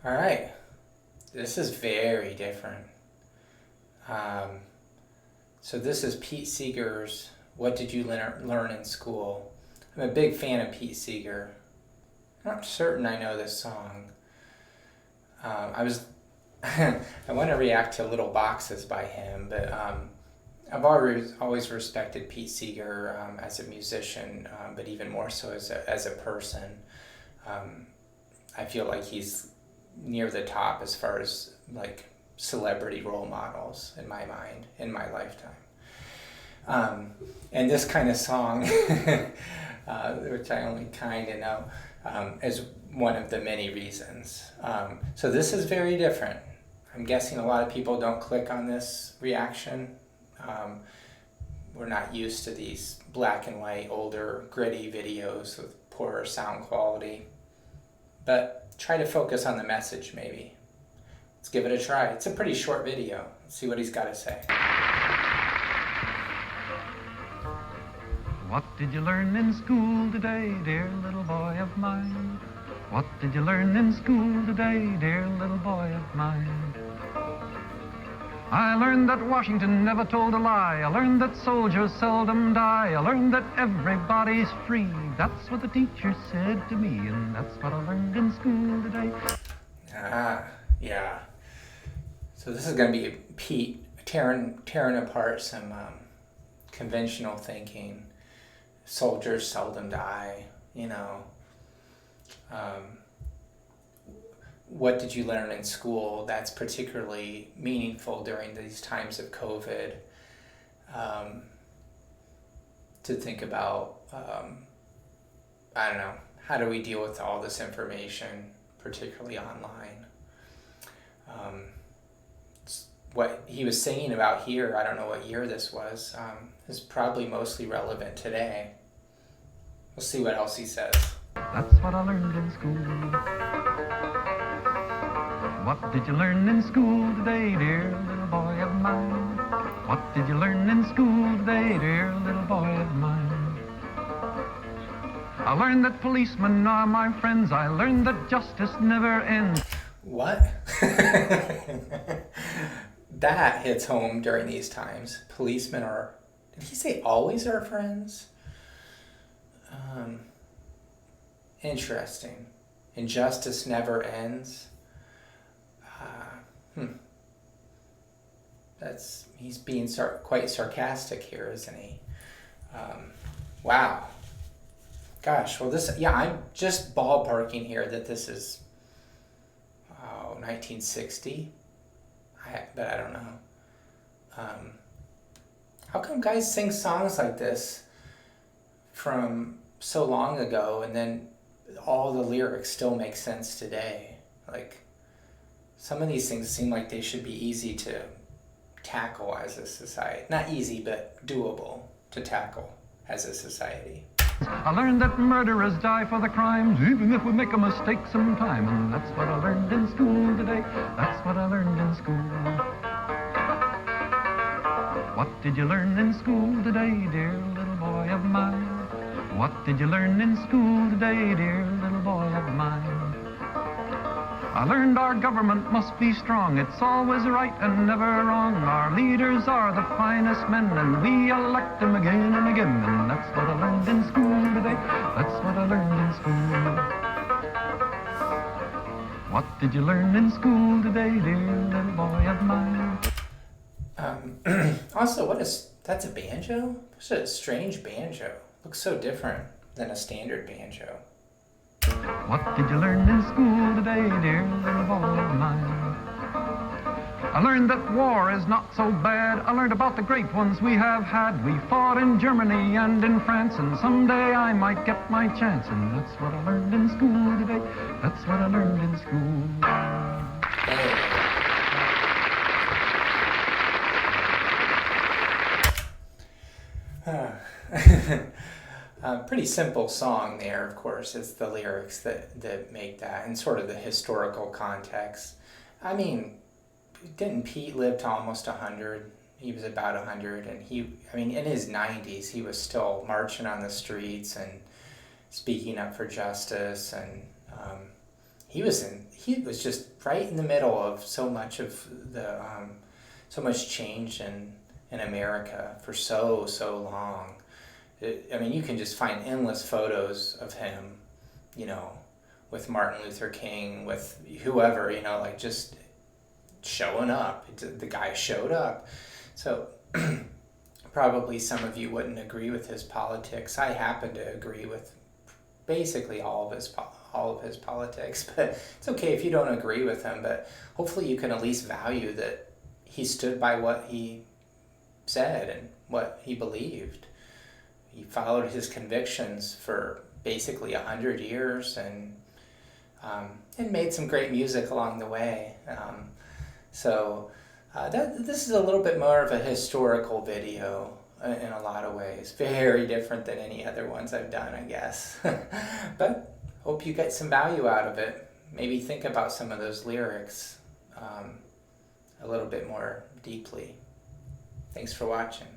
All right. This is very different. Um, so this is Pete Seeger's What Did You Learn in School? I'm a big fan of Pete Seeger. I'm not certain I know this song. I was I want to react to Little Boxes by him, but I've always respected Pete Seeger as a musician, but even more so as a person. Um, I feel like he's near the top as far as like celebrity role models in my mind in my lifetime. And this kind of song, which I only kind of know, is one of the many reasons. So this is very different. I'm guessing a lot of people don't click on this reaction. We're not used to these black and white, older, gritty videos with poorer sound quality. But try to focus on the message, maybe. Let's give it a try. It's a pretty short video. Let's see what he's got to say. What did you learn in school today, dear little boy of mine? What did you learn in school today, dear little boy of mine? I learned that Washington never told a lie. I learned that soldiers seldom die. I learned that everybody's free. That's what the teacher said to me, and that's what I learned in school today. Yeah. So this is going to be Pete tearing apart some conventional thinking. Soldiers seldom die, what did you learn in school? That's particularly meaningful during these times of COVID, to think about, I don't know, how do we deal with all this information, particularly online? What he was singing about here, I don't know what year this was, is probably mostly relevant today. We'll see what else he says. That's what I learned in school. What did you learn in school today, dear little boy of mine? What did you learn in school today, dear little boy of mine? I learned that policemen are my friends. I learned that justice never ends. What? That hits home during these times. Policemen are, did he say always our friends? Interesting. Injustice never ends. He's being quite sarcastic here, isn't he? Wow. Gosh, well I'm just ballparking here that this is 1960. But I don't know. How come guys sing songs like this from so long ago and then all the lyrics still make sense today? Like, some of these things seem like they should be easy to tackle as a society. Not easy, but doable to tackle as a society. I learned that murderers die for the crimes, even if we make a mistake sometime. And that's what I learned in school today. That's what I learned in school. What did you learn in school today, dear little boy of mine? What did you learn in school today, dear little boy of mine? I learned our government must be strong. It's always right and never wrong. Our leaders are the finest men, and we elect them again and again. And that's what I learned in school today. That's what I learned in school. What did you learn in school today, dear little boy of mine? Also, that's a banjo? It's a strange banjo. Looks so different than a standard banjo. What did you learn in school today, dear little boy of mine? I learned that war is not so bad. I learned about the great ones we have had. We fought in Germany and in France, and someday I might get my chance. And that's what I learned in school today. That's what I learned in school. Pretty simple song there, of course. It's the lyrics that make that, and sort of the historical context. I mean, didn't Pete live to almost 100? He was about 100, and in his 90s, he was still marching on the streets and speaking up for justice, and he was just right in the middle of so much of the so much change in America for so long. I mean, you can just find endless photos of him, you know, with Martin Luther King, with whoever, you know, like just showing up. The guy showed up. So probably some of you wouldn't agree with his politics. I happen to agree with basically all of his politics, but it's okay if you don't agree with him. But hopefully you can at least value that he stood by what he said and what he believed. He followed his convictions for basically 100 years and made some great music along the way. This is a little bit more of a historical video in a lot of ways. Very different than any other ones I've done, I guess. But hope you get some value out of it. Maybe think about some of those lyrics a little bit more deeply. Thanks for watching.